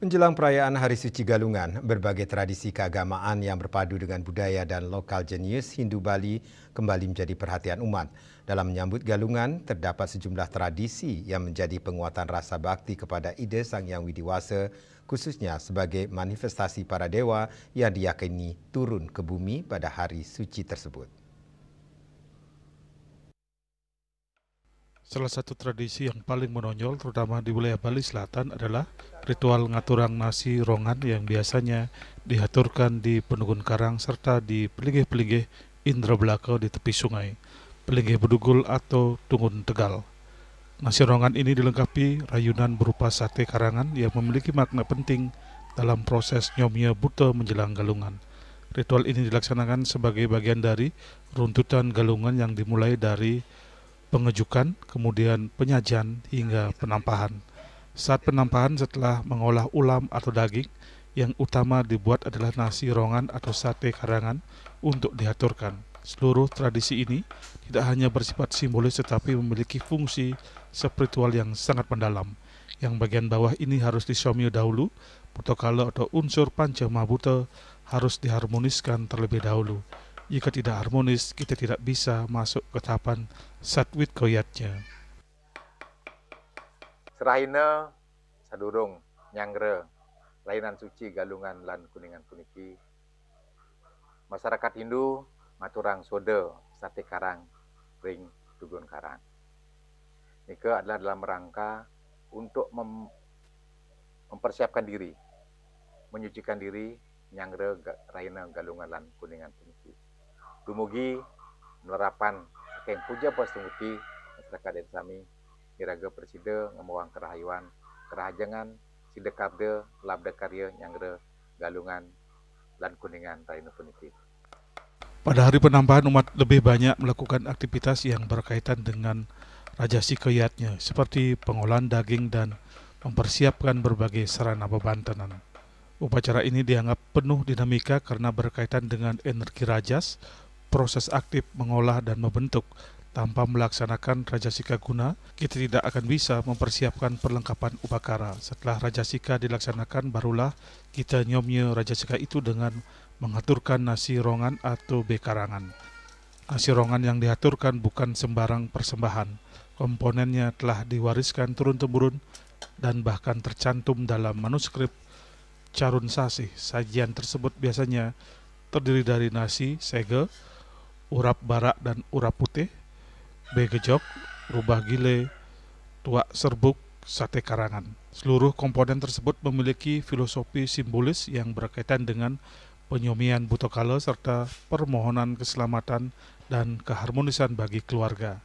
Menjelang perayaan Hari Suci Galungan, berbagai tradisi keagamaan yang berpadu dengan budaya dan lokal jenius Hindu Bali kembali menjadi perhatian umat. Dalam menyambut Galungan, terdapat sejumlah tradisi yang menjadi penguatan rasa bakti kepada ide Sang Hyang Widiwasa, khususnya sebagai manifestasi para dewa yang diyakini turun ke bumi pada hari suci tersebut. Salah satu tradisi yang paling menonjol terutama di wilayah Bali Selatan adalah ritual ngaturang nasi rongan yang biasanya diaturkan di Penugun Karang serta di pelinggih-pelinggih Indra Belaka di tepi sungai, pelinggih Bedugul atau Tungun Tegal. Nasi rongan ini dilengkapi rayunan berupa sate karangan yang memiliki makna penting dalam proses nyomnya buta menjelang galungan. Ritual ini dilaksanakan sebagai bagian dari runtutan galungan yang dimulai dari pengejukan, kemudian penyajian hingga penampahan. Saat penampahan setelah mengolah ulam atau daging, yang utama dibuat adalah nasi rongan atau sate karangan untuk diaturkan. Seluruh tradisi ini tidak hanya bersifat simbolis tetapi memiliki fungsi spiritual yang sangat mendalam. Yang bagian bawah ini harus disomyo dahulu, protokala atau unsur panca mabuta harus diharmoniskan terlebih dahulu. Jika tidak harmonis, kita tidak bisa masuk ke tahapan satwit koyatnya. Serahina sadurung nyangre lainan suci galungan lan kuningan puniki. Masyarakat Hindu maturang soda sate karang ring tugun karang. Nika adalah dalam rangka untuk mempersiapkan diri, menyucikan diri nyangre raina galungan lan kuningan puniki. Dumugi penerapan keng puja pasungguti masyarakat desa sami iraga persida ngemuang kerahayuan kerahajangan sidekabde labda karya nyangre galungan lan kuningan raina puniki. Pada hari penampahan umat lebih banyak melakukan aktivitas yang berkaitan dengan rajasi koyatnya seperti pengolahan daging dan mempersiapkan berbagai sarana bebantanan. Upacara ini dianggap penuh dinamika karena berkaitan dengan energi rajas, proses aktif mengolah dan membentuk. Tanpa melaksanakan rajasika guna, kita tidak akan bisa mempersiapkan perlengkapan upakara. Setelah rajasika dilaksanakan, barulah kita nyomnya rajasika itu dengan mengaturkan nasi rongan atau bekarangan. Nasi rongan yang diaturkan bukan sembarang persembahan. Komponennya telah diwariskan turun-temurun dan bahkan tercantum dalam manuskrip Carun Sasih. Sajian tersebut biasanya terdiri dari nasi, sege, urap barak dan urap putih, begejok, rubah gile, tuak serbuk, sate karangan. Seluruh komponen tersebut memiliki filosofi simbolis yang berkaitan dengan penyomian butokala serta permohonan keselamatan dan keharmonisan bagi keluarga.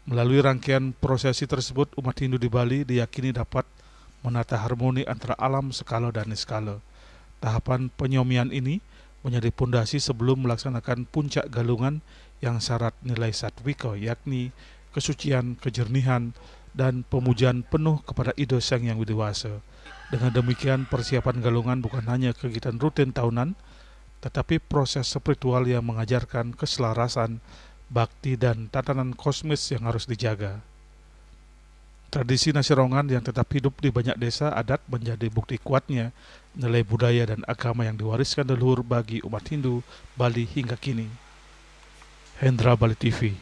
Melalui rangkaian prosesi tersebut, umat Hindu di Bali diyakini dapat menata harmoni antara alam skala dan niskala. Tahapan penyomian ini menjadi pondasi sebelum melaksanakan puncak galungan yang syarat nilai satwika, yakni kesucian, kejernihan, dan pemujaan penuh kepada ide Sang Hyang Widiwasa. Dengan demikian, persiapan galungan bukan hanya kegiatan rutin tahunan, tetapi proses spiritual yang mengajarkan keselarasan, bakti, dan tatanan kosmis yang harus dijaga. Tradisi nasi rongan yang tetap hidup di banyak desa adat menjadi bukti kuatnya nilai budaya dan agama yang diwariskan leluhur bagi umat Hindu Bali hingga kini. Hendra Bali TV.